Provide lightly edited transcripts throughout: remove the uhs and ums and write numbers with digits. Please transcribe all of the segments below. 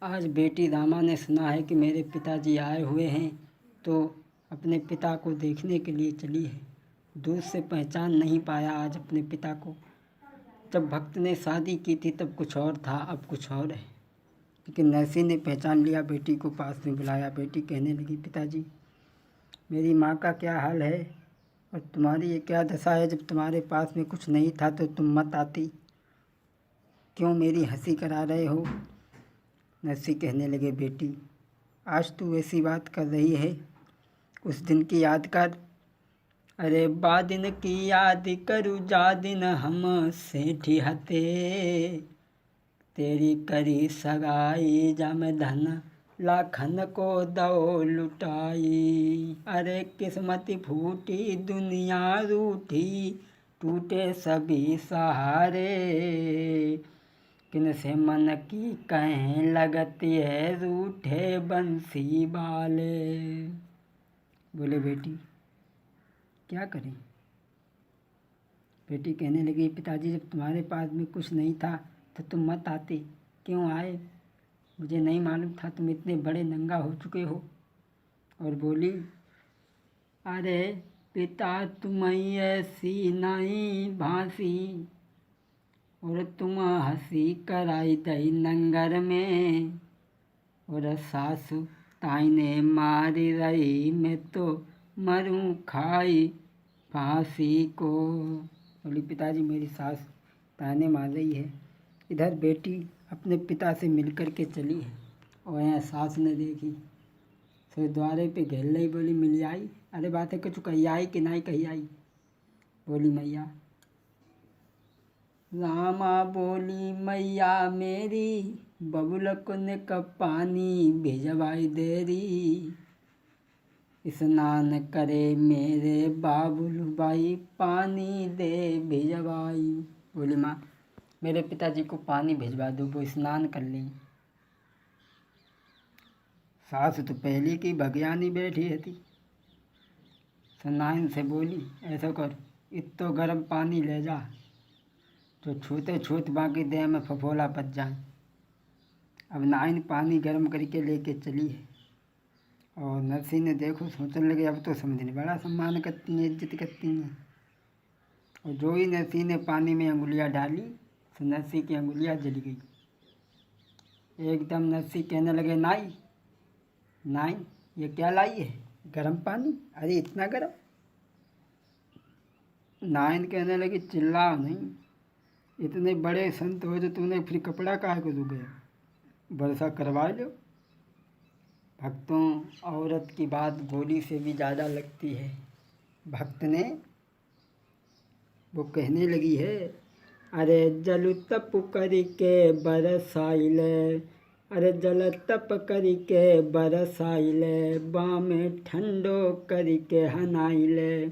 आज बेटी रामा ने सुना है कि मेरे पिताजी आए हुए हैं, तो अपने पिता को देखने के लिए चली है। दूर से पहचान नहीं पाया आज अपने पिता को। जब भक्त ने शादी की थी तब कुछ और था, अब कुछ और है। लेकिन नरसी ने पहचान लिया, बेटी को पास में बुलाया। बेटी कहने लगी, पिताजी मेरी माँ का क्या हाल है और तुम्हारी ये क्या दशा है। जब तुम्हारे पास में कुछ नहीं था तो तुम मत आती, क्यों मेरी हंसी करा रहे हो। नरसी कहने लगे, बेटी आज तू ऐसी बात कर रही है, उस दिन की याद कर। अरे बा दिन की याद करूँ जा दिन हम सेठी हते, तेरी करी सगाई जम धन लाखन को दो लुटाई। अरे किस्मत फूटी दुनिया रूठी, टूटे सभी सहारे, किन से मन की कहें लगती है रूठे बंसी वाले। बोले, बेटी क्या करें। बेटी कहने लगी, पिताजी जब तुम्हारे पास में कुछ नहीं था तो तुम मत आते, क्यों आए। मुझे नहीं मालूम था तुम इतने बड़े नंगा हो चुके हो। और बोली, अरे पिता तुम्हें ऐसी नहीं भांसी, और तुम हंसी कराई दई नंगर में, और सासु ताई ने मारी रही, मैं तो मरूं खाई फांसी को। बोली, पिताजी मेरी सास ताने मार रही है। इधर बेटी अपने पिता से मिलकर के चली है और यहाँ सास ने देखी, फिर द्वारे पे घेर ली। बोली, मिल आई। अरे बात है कुछ कही आई कि नहीं कही आई। बोली, मैया। रामा बोली, मैया मेरी बबुल कुन का पानी भिजवाई देरी, स्नान करे मेरे बाबुल भाई पानी दे भिजवाई। बोली, माँ मेरे पिताजी को पानी भिजवा दो, वो स्नान कर लें। सास तो पहले की भगयानी बैठी रहती। नाइन से बोली, ऐसा कर, इतो गर्म पानी ले जा तो छूते छूत बाकी देह में फफोला पच जाए। अब नाइन पानी गर्म करके लेके चली है और नरसी ने देखो सोचने लगे, अब तो समझने बड़ा सम्मान करती हैं, इज्जत करती हैं। और जो ही नरसी ने पानी में अंगुलियाँ डाली तो नरसी की अंगुलियाँ जल गई। एकदम नरसी कहने लगे, नाई नाई ये क्या लाई है, गर्म पानी। अरे इतना गर्म। नाइन कहने लगी, चिल्लाओ नहीं, इतने बड़े संत हो तो तूने फिर कपड़ा काहे को धो गया, वर्षा करवा लो। भक्तों, औरत की बात बोली से भी ज़्यादा लगती है। भक्त ने वो कहने लगी है, अरे जल तप करके बरसाइले, अरे जल तप करके बरसाइले, बामे ठंडो करके हनाइले।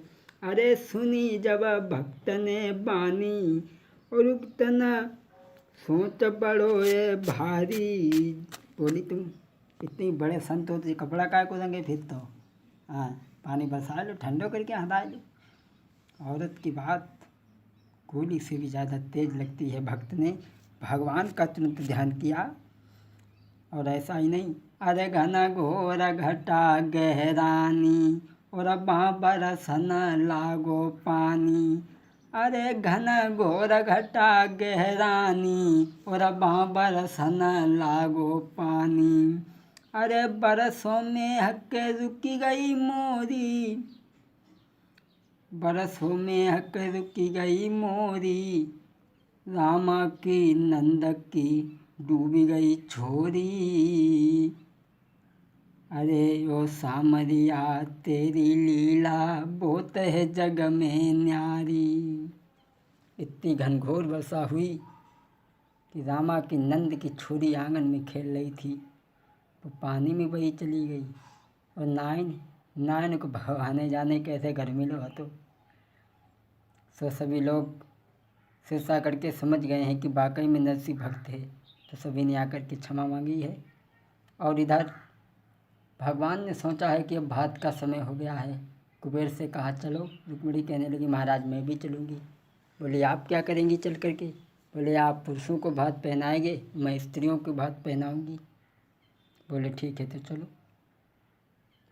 अरे सुनी जब भक्त ने बानी, और उतना सोच बड़ो ये भारी। बोली, तुम इतने बड़े संत हो तो कपड़ा काय को देंगे फिर तो। हाँ, पानी बरसा लो, ठंडो करके हटा लो। औरत की बात गोली से भी ज़्यादा तेज लगती है। भक्त ने भगवान का तुरंत ध्यान किया। और ऐसा ही नहीं, अरे घना घोर घटा गहरानी, और बरसन लागो पानी। अरे घना घोर घटा गहरानी, और बरसन लागो पानी। अरे बरसों में हक रुकी गई मोरी, बरसों में हक रुकी गई मोरी, रामा की नंद की डूबी गई छोरी। अरे ओ सामरिया तेरी लीला बहुत है जग में न्यारी। इतनी घनघोर वर्षा हुई कि रामा की नंद की छोरी आंगन में खेल रही थी तो पानी में बही चली गई। और नाइन को भगाने जाने कैसे घर मिलो तो सभी लोग सिरसा करके समझ गए हैं कि वाकई में नरसी भक्त है, तो सभी ने आकर के क्षमा मांगी है। और इधर भगवान ने सोचा है कि अब भात का समय हो गया है। कुबेर से कहा, चलो। रुक्मिणी कहने लगी, महाराज मैं भी चलूँगी। बोले, आप क्या करेंगी चल करके। बोले, आप पुरुषों को भात पहनाएंगे, मैं स्त्रियों को भात पहनाऊँगी। बोले ठीक है तो चलो।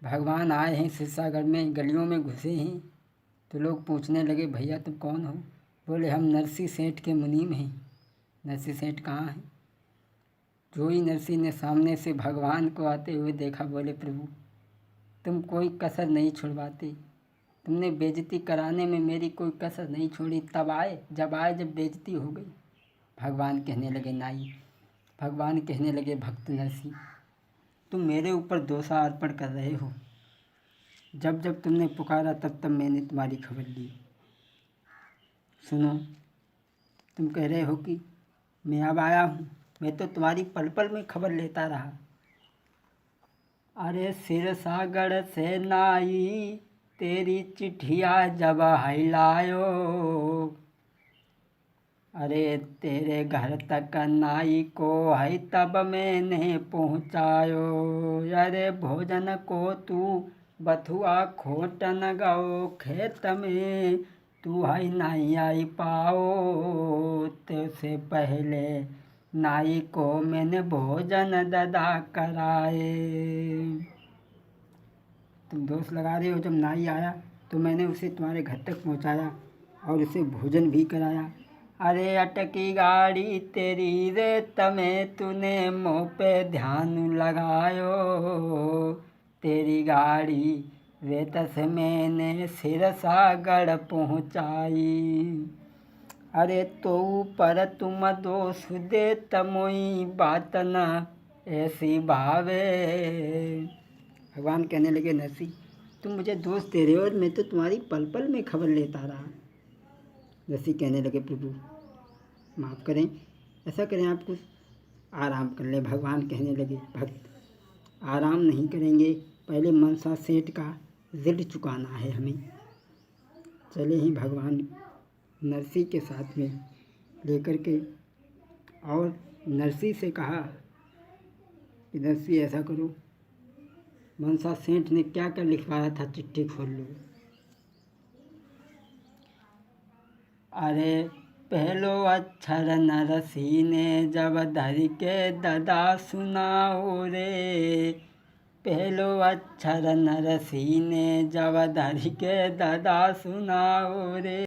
भगवान आए हैं शिवसागर में, गलियों में घुसे हैं तो लोग पूछने लगे भैया तुम कौन हो? बोले हम नरसी सेठ के मुनीम हैं। नरसी सेठ कहाँ हैं? जोई नरसी ने सामने से भगवान को आते हुए देखा। बोले प्रभु तुम कोई कसर नहीं छुड़वाते, तुमने बेइज्जती कराने में मेरी कोई कसर नहीं छोड़ी, तब आए जब बेइज्जती हो गई। भगवान कहने लगे भक्त नरसी तुम मेरे ऊपर दोषारोपण कर रहे हो। जब जब तुमने पुकारा तब तब मैंने तुम्हारी खबर ली। सुनो, तुम कह रहे हो कि मैं अब आया हूँ, मैं तो तुम्हारी पल पल में खबर लेता रहा। अरे सिरसागढ़ से नाई तेरी चिट्ठिया जब हिलायो, अरे तेरे घर तक नाई को है तब मैंने पहुँचायो। अरे भोजन को तू बथुआ खोटन गओ खेत में, तू है नहीं आई पाओ, तुझसे पहले नाई को मैंने भोजन ददा कराए। तुम दोष लगा रहे हो, जब नाई आया तो मैंने उसे तुम्हारे घर तक पहुंचाया और उसे भोजन भी कराया। अरे अटकी गाड़ी तेरी रेत में तूने मुँह पे ध्यान लगायो, तेरी गाड़ी रेत से मैंने सिरसागढ़ पहुँचाई। अरे तो पर तुम दोष दे तमोई बात न ऐसी भावे। भगवान कहने लगे नरसी तुम मुझे दोष दे रहे हो और मैं तो तुम्हारी पल पल में खबर लेता रहा। नरसी कहने लगे प्रभु माफ़ करें, ऐसा करें आप कुछ आराम कर ले। भगवान कहने लगे भक्त आराम नहीं करेंगे, पहले मनसा सेठ का ऋण चुकाना है हमें। चले ही भगवान नरसी के साथ में लेकर के और नरसी से कहा कि नरसी ऐसा करो, मनसा सेठ ने क्या कर लिखवाया था चिट्ठी खोल लो। अरे पहलो अक्षर नरसी ने जब धर के ददा सुनाओ रे, पहलो अक्षर नरसी ने जब धर के ददा सुनाओ रे।